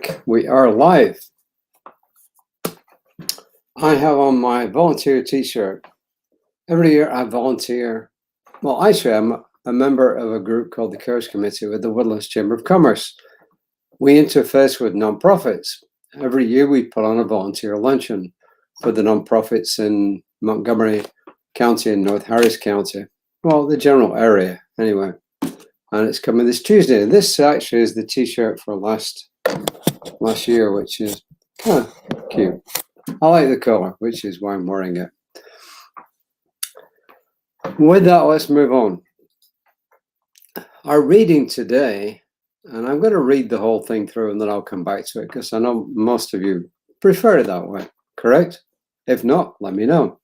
back. We are live. I have on my volunteer t-shirt. Every year I volunteer. Well, actually, I'm a member of a group called the CARES Committee with the Woodlands Chamber of Commerce. We interface with nonprofits. Every year we put on a volunteer luncheon for the nonprofits in Montgomery County and North Harris County. Well, the general area, anyway. And it's coming this Tuesday. This actually is the t-shirt for last year, which is kind of cute. I like the color, which is why I'm wearing it. With that, let's move on. Our reading today, and I'm going to read the whole thing through and then I'll come back to it because I know most of you prefer it that way, correct? If not, let me know.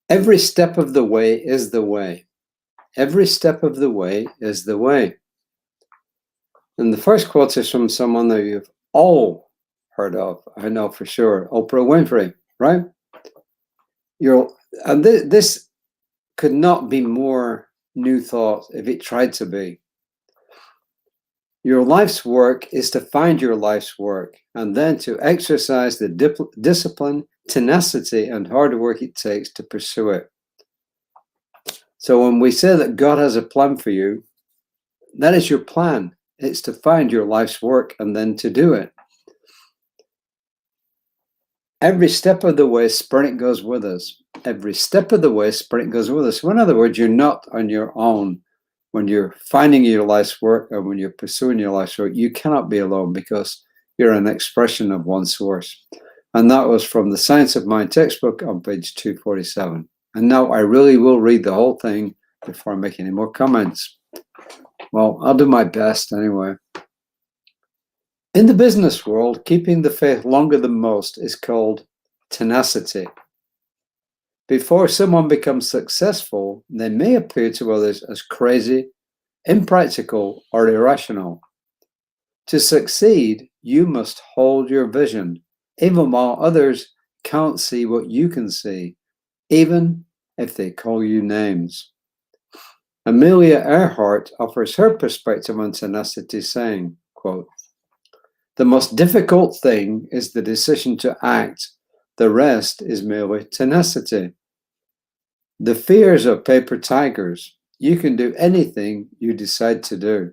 Every step of the way is the way. Every step of the way is the way. And the first quote is from someone that you've all heard of, I know for sure, Oprah Winfrey, right? This could not be more new thought if it tried to be. Your life's work is to find your life's work and then to exercise the discipline, tenacity, and hard work it takes to pursue it. So when we say that God has a plan for you, that is your plan. It's to find your life's work and then to do it. Every step of the way, Spirit goes with us. Every step of the way, Spirit goes with us. So in other words, you're not on your own when you're finding your life's work or when you're pursuing your life's work. You cannot be alone because you're an expression of one source. And that was from the Science of Mind textbook on page 247. And now I really will read the whole thing before I make any more comments. Well, I'll do my best anyway. In the business world, keeping the faith longer than most is called tenacity. Before someone becomes successful, they may appear to others as crazy, impractical, or irrational. To succeed, you must hold your vision, even while others can't see what you can see, even if they call you names. Amelia Earhart offers her perspective on tenacity, saying, quote, "The most difficult thing is the decision to act. The rest is merely tenacity. The fears are paper tigers. You can do anything you decide to do.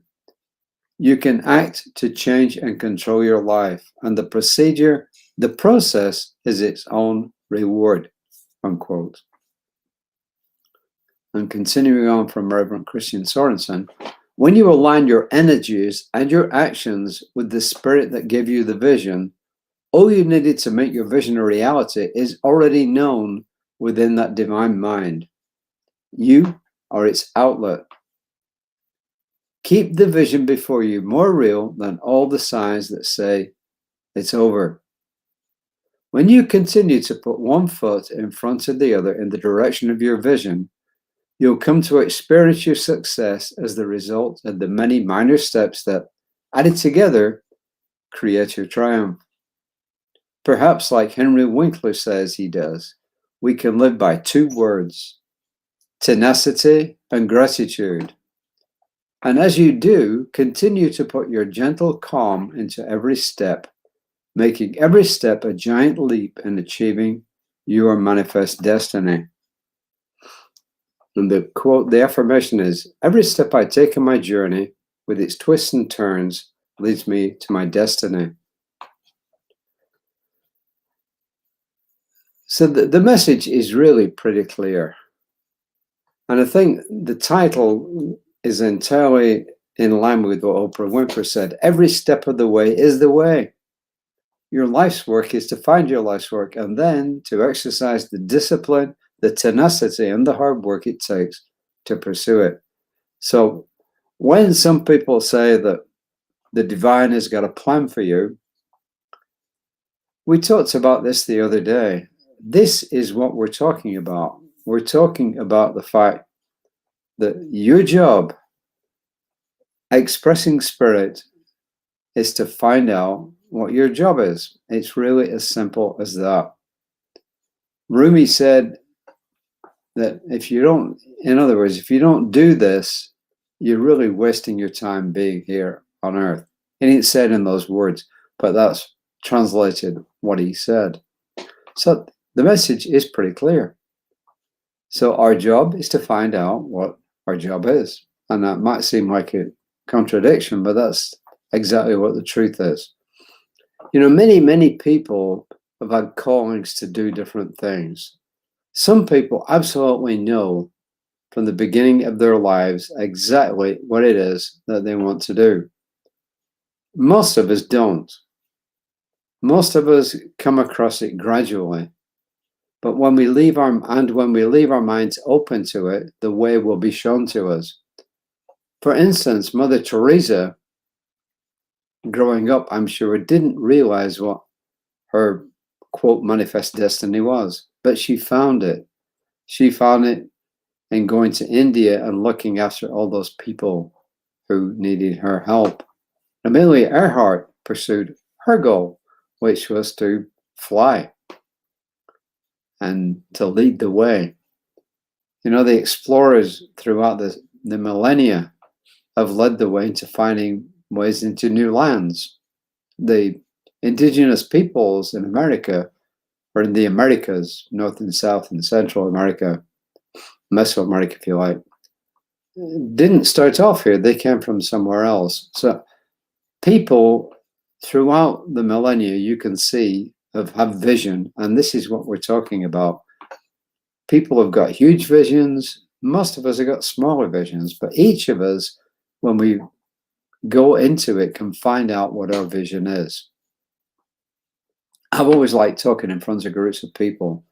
You can act to change and control your life, and the process is its own reward," unquote. And continuing on from Reverend Christian Sorensen, when you align your energies and your actions with the Spirit that gave you the vision, all you needed to make your vision a reality is already known within that divine mind. You are its outlet. Keep the vision before you more real than all the signs that say it's over. When you continue to put one foot in front of the other in the direction of your vision, you'll come to experience your success as the result of the many minor steps that, added together, create your triumph. Perhaps like Henry Winkler says he does, we can live by two words, tenacity and gratitude. And as you do, continue to put your gentle calm into every step, making every step a giant leap in achieving your manifest destiny. And the quote, the affirmation is, "Every step I take in my journey, with its twists and turns, leads me to my destiny." So the message is really pretty clear. And I think the title is entirely in line with what Oprah Winfrey said. Every step of the way is the way. Your life's work is to find your life's work and then to exercise the discipline, the tenacity, and the hard work it takes to pursue it. So when some people say that the divine has got a plan for you, we talked about this the other day. This is what we're talking about. We're talking about the fact that your job, expressing Spirit, is to find out what your job is. It's really as simple as that. Rumi said that if you don't, in other words, if you don't do this, you're really wasting your time being here on earth. He didn't say it in those words, but that's translated what he said. So the message is pretty clear. So our job is to find out what our job is. And that might seem like a contradiction, but that's exactly what the truth is. You know, many people have had callings to do different things. Some people absolutely know from the beginning of their lives exactly what it is that they want to do. Most of us don't. Most of us come across it gradually. But when we leave our minds open to it, the way will be shown to us. For instance, Mother Teresa, growing up, I'm sure, didn't realize what her, quote, manifest destiny was, but she found it. She found it in going to India and looking after all those people who needed her help. Amelia Earhart pursued her goal, which was to fly and to lead the way. You know, the explorers throughout the millennia have led the way into finding ways into new lands. The indigenous peoples in America, or in the Americas, North and South and Central America, Mesoamerica, if you like, didn't start off here. They came from somewhere else. So people throughout the millennia, you can see, have vision, and this is what we're talking about. People have got huge visions. Most of us have got smaller visions, but each of us, when we go into it, can find out what our vision is. I've always liked talking in front of groups of people,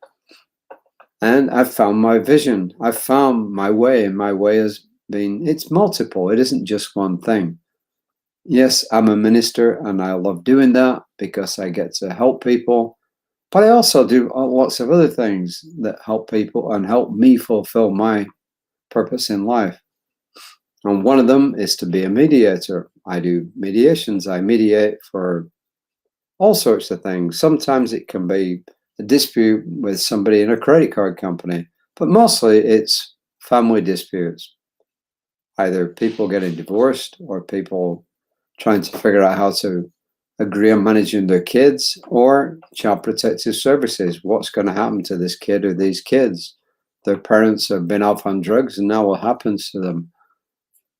and I've found my vision. I've found my way, and my way has been, it's multiple. It isn't just one thing. Yes, I'm a minister, and I love doing that because I get to help people. But I also do lots of other things that help people and help me fulfill my purpose in life. And one of them is to be a mediator. I do mediations. I mediate for all sorts of things. Sometimes it can be a dispute with somebody in a credit card company, but mostly it's family disputes. Either people getting divorced or people trying to figure out how to agree on managing their kids, or child protective services. What's going to happen to this kid or these kids? Their parents have been off on drugs, and now what happens to them?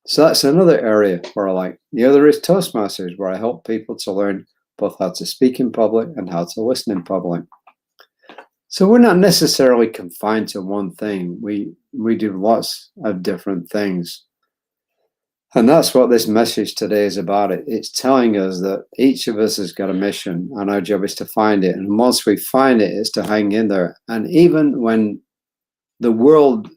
So that's another area where I like. The other is Toastmasters, where I help people to learn both how to speak in public and how to listen in public. So we're not necessarily confined to one thing. We do lots of different things. And that's what this message today is about. It's telling us that each of us has got a mission, and our job is to find it. And once we find it, it's to hang in there. And even when the world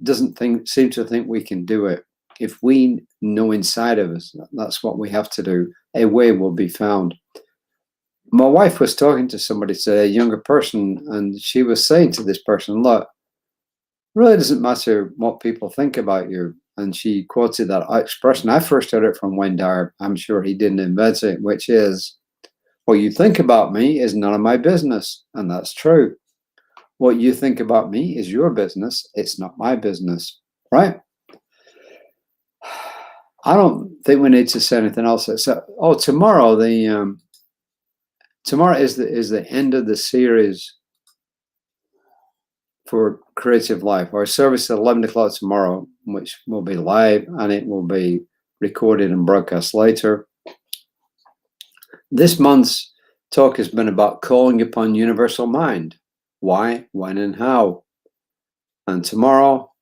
doesn't seem to think we can do it, if we know inside of us that's what we have to do, a way will be found. My wife was talking to somebody today, a younger person, and she was saying to this person, look, it really doesn't matter what people think about you. And she quoted that expression. I first heard it from Wayne Dyer. I'm sure he didn't invent it, which is, what you think about me is none of my business. And that's true. What you think about me is your business. It's not my business, right? I don't think we need to say anything else. Except, tomorrow tomorrow is the end of the series for Creative Life. Our service at 11 o'clock tomorrow, which will be live, and it will be recorded and broadcast later. This month's talk has been about calling upon universal mind. Why, when, and how. And tomorrow,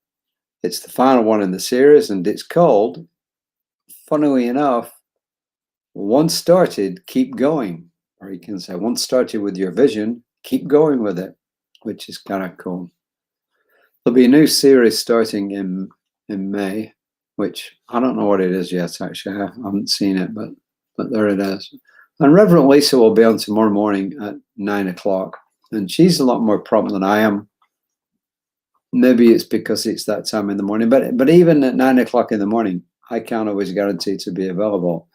it's the final one in the series, and it's called, funnily enough, once started, keep going. Or you can say, once started with your vision, keep going with it, which is kind of cool. There'll be a new series starting in May, which I don't know what it is yet, actually. I haven't seen it, but there it is. And Reverend Lisa will be on tomorrow morning at 9 o'clock. And she's a lot more prompt than I am. Maybe it's because it's that time in the morning. But even at 9 o'clock in the morning, I can't always guarantee to be available.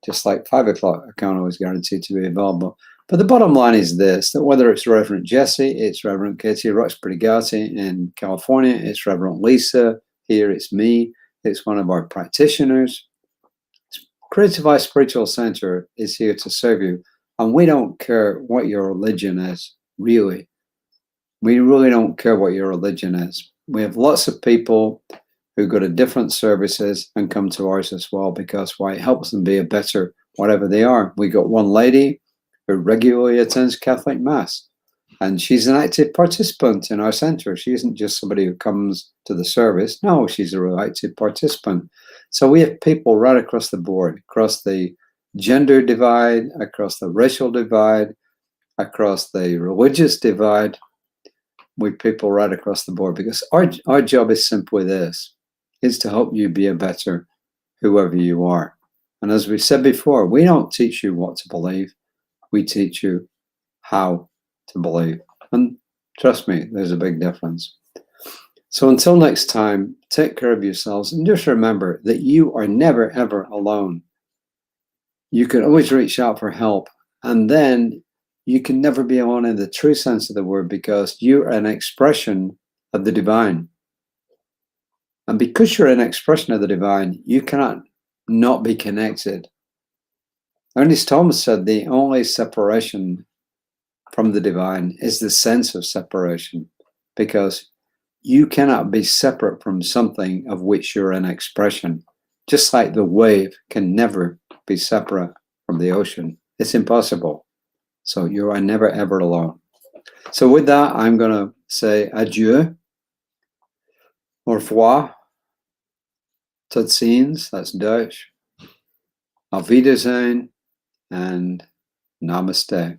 Just like 5 o'clock, I can't always guarantee to be available. But the bottom line is this, that whether it's Reverend Jesse, it's Reverend Katie Roxbury-Gatti in California, it's Reverend Lisa, here it's me, it's one of our practitioners, it's Creative Life Spiritual Center is here to serve you. And we don't care what your religion is, really. We really don't care what your religion is. We have lots of people who go to different services and come to ours as well, because why? It helps them be a better whatever they are. We got one lady who regularly attends Catholic Mass, and she's an active participant in our center. She isn't just somebody who comes to the service. No, she's a real active participant. So we have people right across the board, across the gender divide, across the racial divide, across the religious divide. We people right across the board, because our job is simply this: is to help you be a better whoever you are. And as we said before, we don't teach you what to believe. We teach you how to believe. And trust me, there's a big difference. So until next time, take care of yourselves, and just remember that you are never, ever alone. You can always reach out for help, and then you can never be alone in the true sense of the word, because you're an expression of the divine. And because you're an expression of the divine, you cannot not be connected. Ernest Thomas said the only separation from the divine is the sense of separation, because you cannot be separate from something of which you're an expression. Just like the wave can never be separate from the ocean. It's impossible. So you are never, ever alone. So with that, I'm going to say adieu, au revoir, tot ziens, that's Dutch, auf Wiedersehen, and namaste.